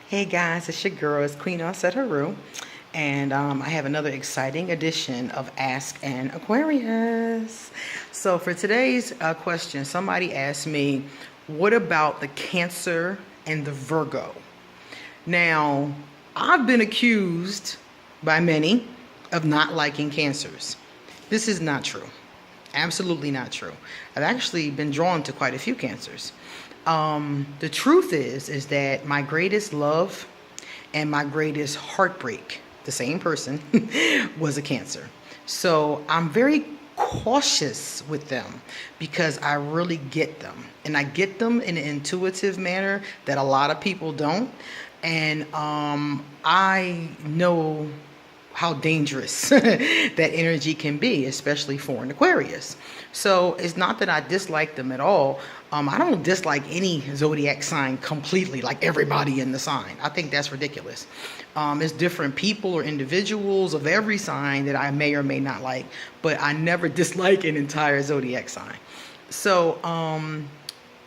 Hey guys, it's your girl, it's Queen Said Haru, and I have another exciting edition of Ask An Aquarius. So for today's question, somebody asked me, what about the Cancer and the Virgo? Now, I've been accused by many of not liking Cancers. This is not true. Absolutely not true. I've actually been drawn to quite a few Cancers. The truth is that my greatest love and my greatest heartbreak, the same person, was a Cancer. So I'm very cautious with them because I really get them. And I get them in an intuitive manner that a lot of people don't. And I know how dangerous that energy can be, especially for an Aquarius. So it's not that I dislike them at all. I don't dislike any zodiac sign completely, like everybody in the sign. I think that's ridiculous. It's different people or individuals of every sign that I may or may not like, but I never dislike an entire zodiac sign. So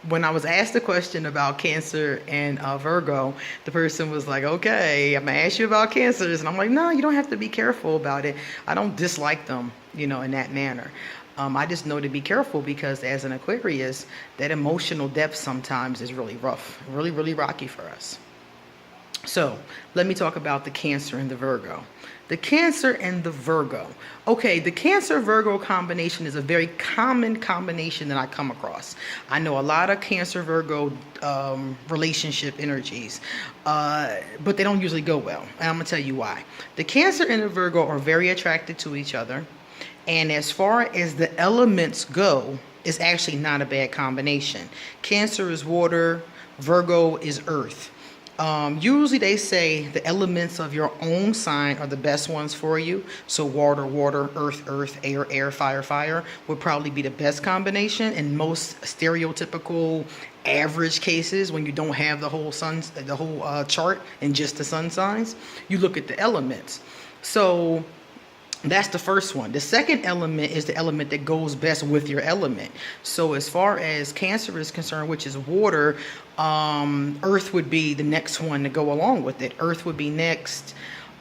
when I was asked the question about Cancer and Virgo, the person was like, okay, I'm gonna ask you about Cancers. And I'm like, no, you don't have to be careful about it. I don't dislike them, in that manner. I just know to be careful because as an Aquarius, that emotional depth sometimes is really rough, really, really rocky for us. So let me talk about the Cancer and the Virgo. The Cancer and the Virgo. Okay, the Cancer-Virgo combination is a very common combination that I come across. I know a lot of Cancer-Virgo relationship energies, but they don't usually go well. And I'm going to tell you why. The Cancer and the Virgo are very attracted to each other. And as far as the elements go, it's actually not a bad combination. Cancer is water, Virgo is earth. Usually they say the elements of your own sign are the best ones for you. So water, water, earth, earth, air, air, fire, fire would probably be the best combination. In most stereotypical average cases, when you don't have the whole chart and just the sun signs, you look at the elements. So that's the first one. The second element is the element that goes best with your element. So as far as Cancer is concerned, which is water, earth would be the next one to go along with it. Earth would be next.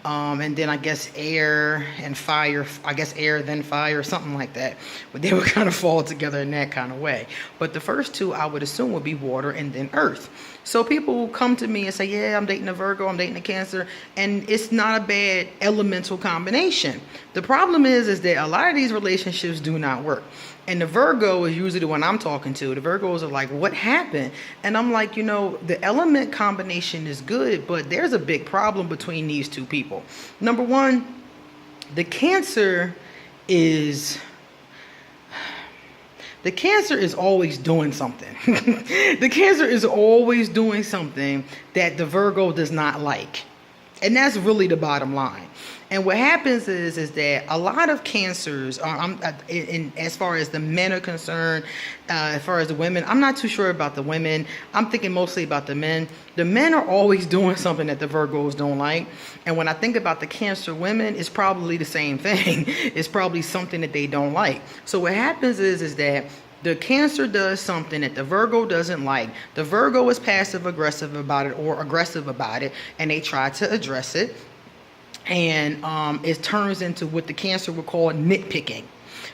And then I guess air and fire, I guess air, then fire, something like that. But they would kind of fall together in that kind of way. But the first two I would assume would be water and then earth. So people come to me and say, yeah, I'm dating a Virgo, I'm dating a Cancer, and it's not a bad elemental combination. The problem is that a lot of these relationships do not work. And the Virgo is usually the one I'm talking to. The Virgos are like, what happened? And I'm like, the element combination is good, but there's a big problem between these two people. Number one, the Cancer is always doing something. The Cancer is always doing something that the Virgo does not like. And that's really the bottom line. And what happens is that a lot of Cancers, as far as the men are concerned, as far as the women, I'm not too sure about the women. I'm thinking mostly about the men. The men are always doing something that the Virgos don't like. And when I think about the Cancer women, it's probably the same thing. It's probably something that they don't like. So what happens is that the Cancer does something that the Virgo doesn't like. The Virgo is passive aggressive about it or aggressive about it, and they try to address it. And it turns into what the Cancer would call nitpicking,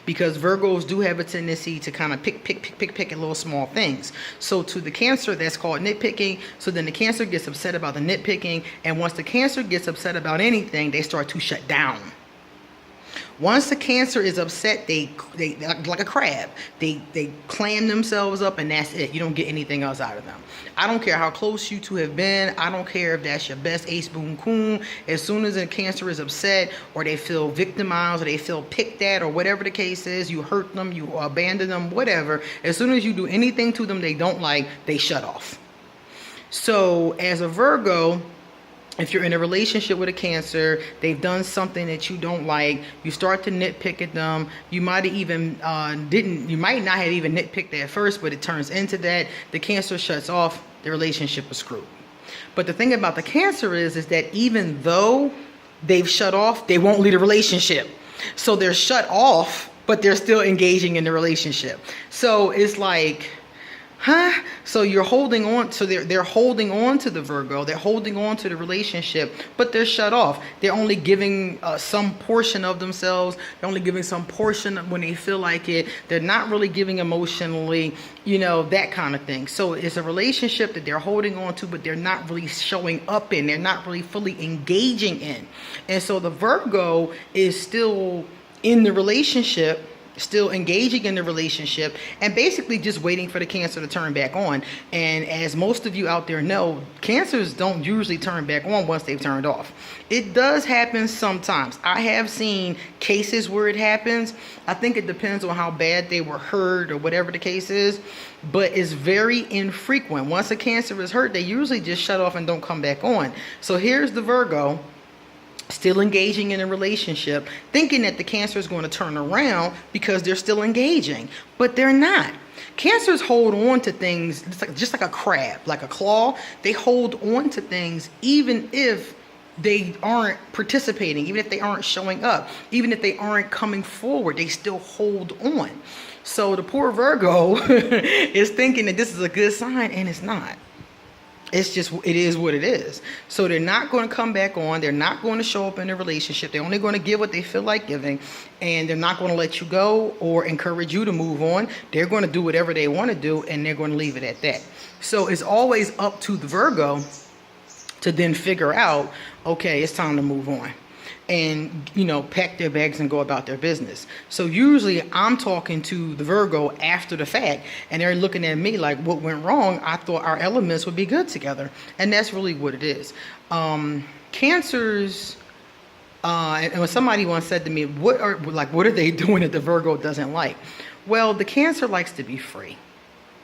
because Virgos do have a tendency to kind of pick at little small things. So to the Cancer, that's called nitpicking. So then the Cancer gets upset about the nitpicking, and once the Cancer gets upset about anything, they start to shut down. Once the Cancer is upset, they like a crab. They clam themselves up, and that's it. You don't get anything else out of them. I don't care how close you two have been. I don't care if that's your best ace boon coon. As soon as a Cancer is upset, or they feel victimized, or they feel picked at, or whatever the case is, you hurt them, you abandon them, whatever. As soon as you do anything to them they don't like, they shut off. So as a Virgo, if you're in a relationship with a Cancer, they've done something that you don't like, you start to nitpick at them. You might have even you might not have even nitpicked at first, but it turns into that. The Cancer shuts off, the relationship is screwed. But the thing about the Cancer is that even though they've shut off, they won't leave the relationship. So they're shut off, but they're still engaging in the relationship. So it's like, Huh? So you're holding on. So they're holding on to the Virgo. They're holding on to the relationship, but they're shut off. They're only giving some portion of themselves. They're only giving some portion when they feel like it. They're not really giving emotionally, that kind of thing. So it's a relationship that they're holding on to, but they're not really showing up in. They're not really fully engaging in. And so the Virgo is still in the relationship, still engaging in the relationship, and basically just waiting for the Cancer to turn back on. And as most of you out there know, Cancers don't usually turn back on once they've turned off. It does happen sometimes. I have seen cases where it happens. I think it depends on how bad they were hurt or whatever the case is, but it's very infrequent. Once a Cancer is hurt, they usually just shut off and don't come back on. So here's the Virgo, still engaging in a relationship, thinking that the Cancer is going to turn around because they're still engaging, but they're not. Cancers hold on to things just like a crab, like a claw. They hold on to things even if they aren't participating, even if they aren't showing up, even if they aren't coming forward, they still hold on. So the poor Virgo is thinking that this is a good sign, and it's not. It's just, it is what it is. So they're not going to come back on. They're not going to show up in a relationship. They're only going to give what they feel like giving, and they're not going to let you go or encourage you to move on. They're going to do whatever they want to do, and they're going to leave it at that. So it's always up to the Virgo to then figure out, okay, it's time to move on, and pack their bags and go about their business. So usually I'm talking to the Virgo after the fact, and they're looking at me like, what went wrong? I thought our elements would be good together. And that's really what it is. Cancers, and when somebody once said to me, what are they doing that the Virgo doesn't like? Well, the Cancer likes to be free.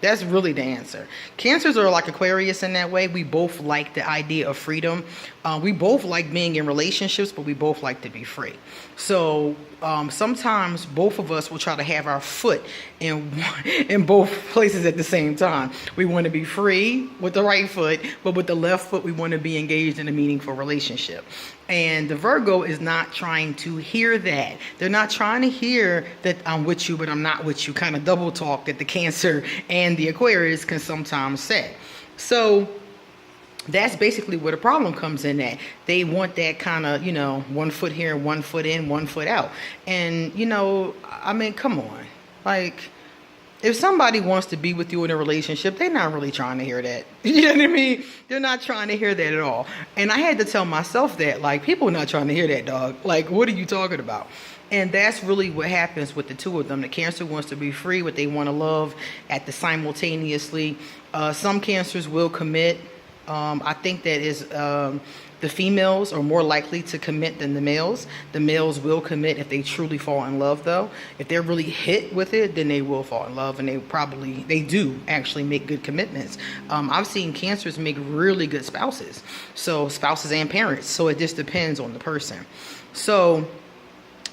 That's really the answer. Cancers are like Aquarius in that way. We both like the idea of freedom. We both like being in relationships, but we both like to be free. So sometimes both of us will try to have our foot in both places at the same time. We want to be free with the right foot, but with the left foot, we want to be engaged in a meaningful relationship. And the Virgo is not trying to hear that. They're not trying to hear that I'm with you, but I'm not with you, kind of double talk that the Cancer and the Aquarius can sometimes say. So that's basically where the problem comes in at. They want that kind of, 1 foot here, 1 foot in, 1 foot out. And, come on. Like, if somebody wants to be with you in a relationship, they're not really trying to hear that. You know what I mean? They're not trying to hear that at all. And I had to tell myself that, like, people are not trying to hear that, dog. Like, what are you talking about? And that's really what happens with the two of them. The Cancer wants to be free, but they want to love at the simultaneously. Some Cancers will commit. I think that is the females are more likely to commit than the males. The males will commit if they truly fall in love, though. If they're really hit with it, then they will fall in love, and they do actually make good commitments. I've seen Cancers make really good spouses, so spouses and parents. So it just depends on the person. So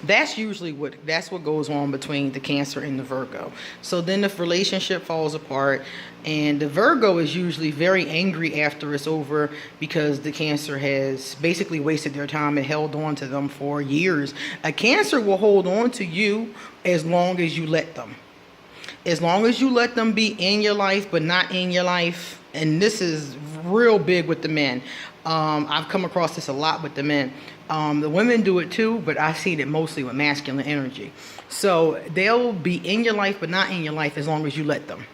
that's usually what goes on between the Cancer and the Virgo. So then the relationship falls apart, and the Virgo is usually very angry after it's over because the Cancer has basically wasted their time and held on to them for years. A Cancer will hold on to you as long as you let them. As long as you let them be in your life but not in your life. And this is real big with the men. I've come across this a lot with the men. The women do it too, but I see it mostly with masculine energy. So they'll be in your life but not in your life as long as you let them.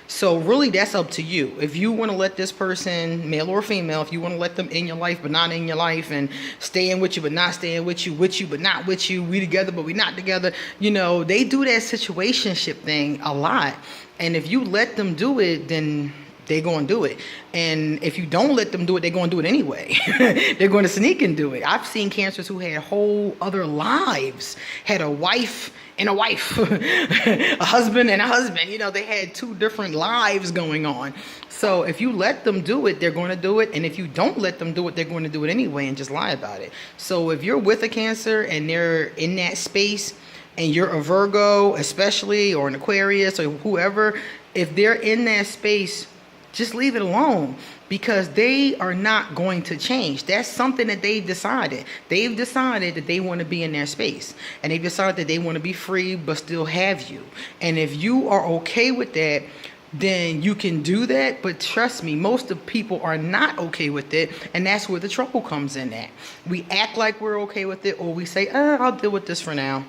So really, that's up to you. If you want to let this person, male or female, if you want to let them in your life but not in your life, and staying with you but not staying with you but not with you, we together but we not together, they do that situationship thing a lot. And if you let them do it, then they're going to do it. And if you don't let them do it, they're going to do it anyway. They're going to sneak and do it. I've seen Cancers who had whole other lives, had a wife and a wife, a husband and a husband. They had 2 different lives going on. So if you let them do it, they're going to do it. And if you don't let them do it, they're going to do it anyway and just lie about it. So if you're with a Cancer and they're in that space, and you're a Virgo especially, or an Aquarius or whoever, if they're in that space, just leave it alone, because they are not going to change. That's something that they've decided. They've decided that they want to be in their space, and they've decided that they want to be free but still have you. And if you are okay with that, then you can do that. But trust me, most of people are not okay with it, and that's where the trouble comes in at. We act like we're okay with it, or we say, I'll deal with this for now.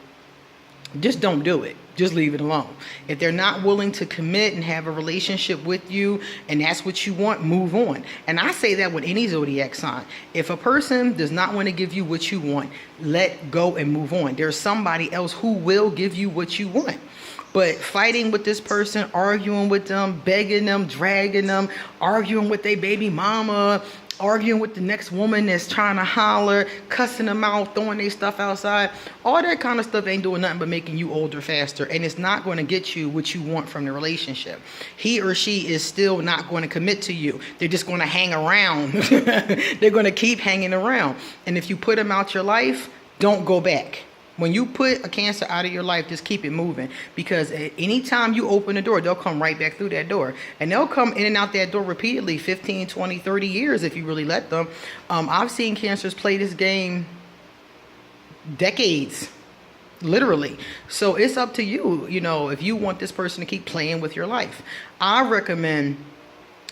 Just don't do it. Just leave it alone. If they're not willing to commit and have a relationship with you, and that's what you want, move on. And I say that with any zodiac sign. If a person does not want to give you what you want, let go and move on. There's somebody else who will give you what you want. But fighting with this person, arguing with them, begging them, dragging them, arguing with their baby mama, arguing with the next woman that's trying to holler, cussing them out, throwing their stuff outside, all that kind of stuff ain't doing nothing but making you older faster, and it's not going to get you what you want from the relationship. He or she is still not going to commit to you. They're just going to hang around. They're going to keep hanging around. And if you put them out your life, don't go back. When you put a Cancer out of your life, just keep it moving, because at any time you open the door, they'll come right back through that door, and they'll come in and out that door repeatedly, 15, 20, 30 years if you really let them. I've seen Cancers play this game decades, literally. So it's up to you, if you want this person to keep playing with your life. I recommend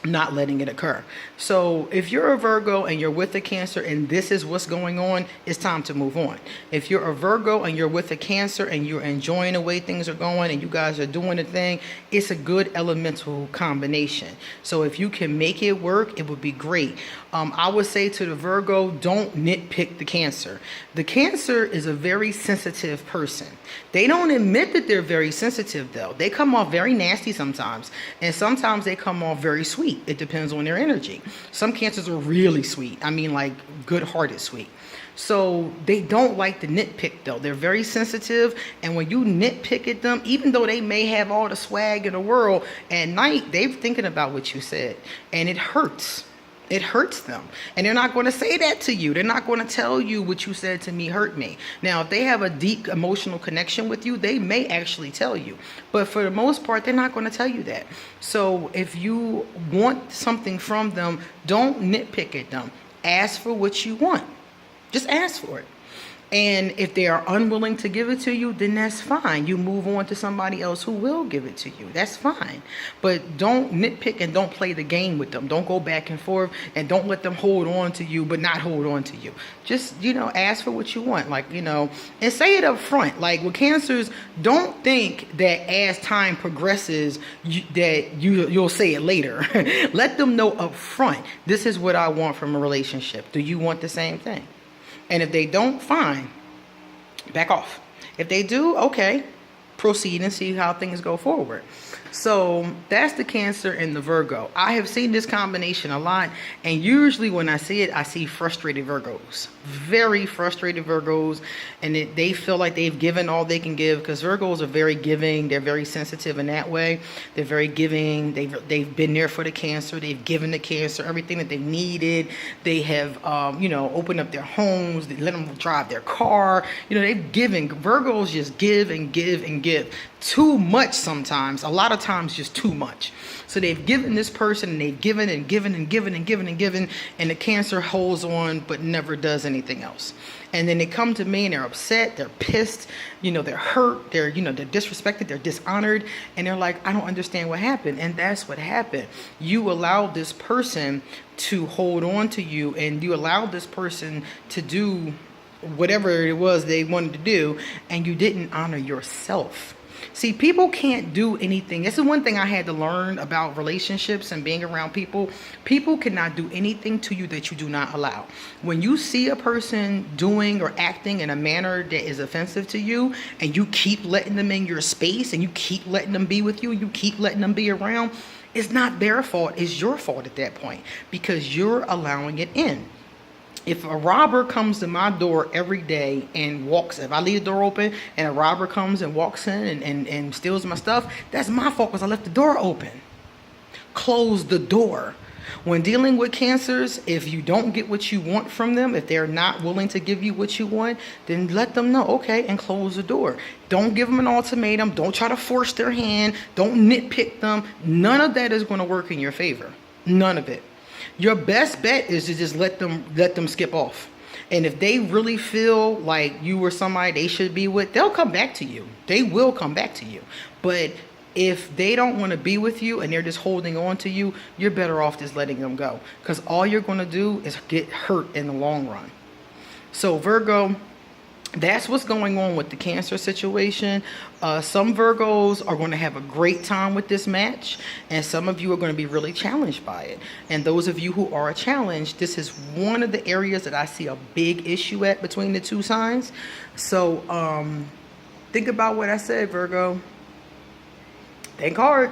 not letting it occur. So if you're a Virgo and you're with a Cancer and this is what's going on, it's time to move on. If you're a Virgo and you're with a Cancer and you're enjoying the way things are going and you guys are doing the thing, it's a good elemental combination. So if you can make it work, it would be great. I would say to the Virgo, don't nitpick the Cancer. The Cancer is a very sensitive person. They don't admit that they're very sensitive, though. They come off very nasty sometimes, and sometimes they come off very sweet. It depends on their energy. Some Cancers are really sweet. I mean, like good-hearted sweet. So they don't like to nitpick, though. They're very sensitive, and when you nitpick at them, even though they may have all the swag in the world, at night they're thinking about what you said, and it hurts. It hurts them, and they're not going to say that to you. They're not going to tell you what you said to me hurt me. Now, if they have a deep emotional connection with you, they may actually tell you, but for the most part, they're not going to tell you that. So if you want something from them, don't nitpick at them. Ask for what you want. Just ask for it. And if they are unwilling to give it to you, then that's fine. You move on to somebody else who will give it to you. That's fine. But don't nitpick and don't play the game with them. Don't go back and forth, and don't let them hold on to you but not hold on to you. Just, ask for what you want. And say it up front. Like with Cancers, don't think that as time progresses you'll say it later. Let them know up front, this is what I want from a relationship. Do you want the same thing? And if they don't, fine, back off. If they do, okay, proceed and see how things go forward. So that's the Cancer and the Virgo. I have seen this combination a lot, and usually when I see it, I see frustrated Virgos. Very frustrated Virgos, and they feel like they've given all they can give, because Virgos are very giving. They're very sensitive in that way. They're very giving. They've been there for the Cancer. They've given the Cancer everything that they needed. They have, opened up their homes. They let them drive their car. They've given. Virgos just give and give and give. Too much sometimes. A lot of times just too much. So they've given this person, and they've given and given and given and given and given, and the Cancer holds on but never does anything else. And then they come to me and they're upset, they're pissed, they're hurt, they're disrespected, they're dishonored, and they're like, I don't understand what happened. And that's what happened. You allowed this person to hold on to you, and you allowed this person to do whatever it was they wanted to do, and you didn't honor yourself. See, people can't do anything. This is one thing I had to learn about relationships and being around people. People cannot do anything to you that you do not allow. When you see a person doing or acting in a manner that is offensive to you, and you keep letting them in your space, and you keep letting them be with you, and you keep letting them be around, it's not their fault. It's your fault at that point, because you're allowing it in. If a robber comes to my door every day and walks, if I leave the door open and a robber comes and walks in and steals my stuff, that's my fault because I left the door open. Close the door. When dealing with Cancers, if you don't get what you want from them, if they're not willing to give you what you want, then let them know, okay, and close the door. Don't give them an ultimatum. Don't try to force their hand. Don't nitpick them. None of that is going to work in your favor. None of it. Your best bet is to just let them skip off. And if they really feel like you were somebody they should be with, they'll come back to you. They will come back to you. But If they don't want to be with you and they're just holding on to you, you're better off just letting them go, because all you're going to do is get hurt in the long run. So Virgo, that's what's going on with the Cancer situation. Some Virgos are going to have a great time with this match, and some of you are going to be really challenged by it. And those of you who are challenged, this is one of the areas that I see a big issue at between the two signs. So think about what I said, Virgo. Think hard.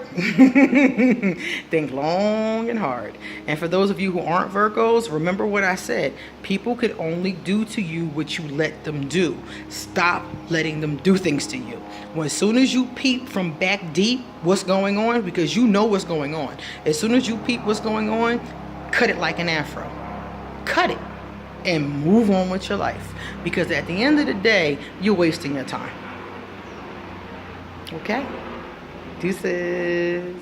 Think long and hard. And for those of you who aren't Virgos, remember what I said. People could only do to you what you let them do. Stop letting them do things to you. When as soon as you peep from back deep what's going on, because you know what's going on, as soon as you peep what's going on, cut it like an afro. Cut it and move on with your life. Because at the end of the day, you're wasting your time. Okay? Deuces.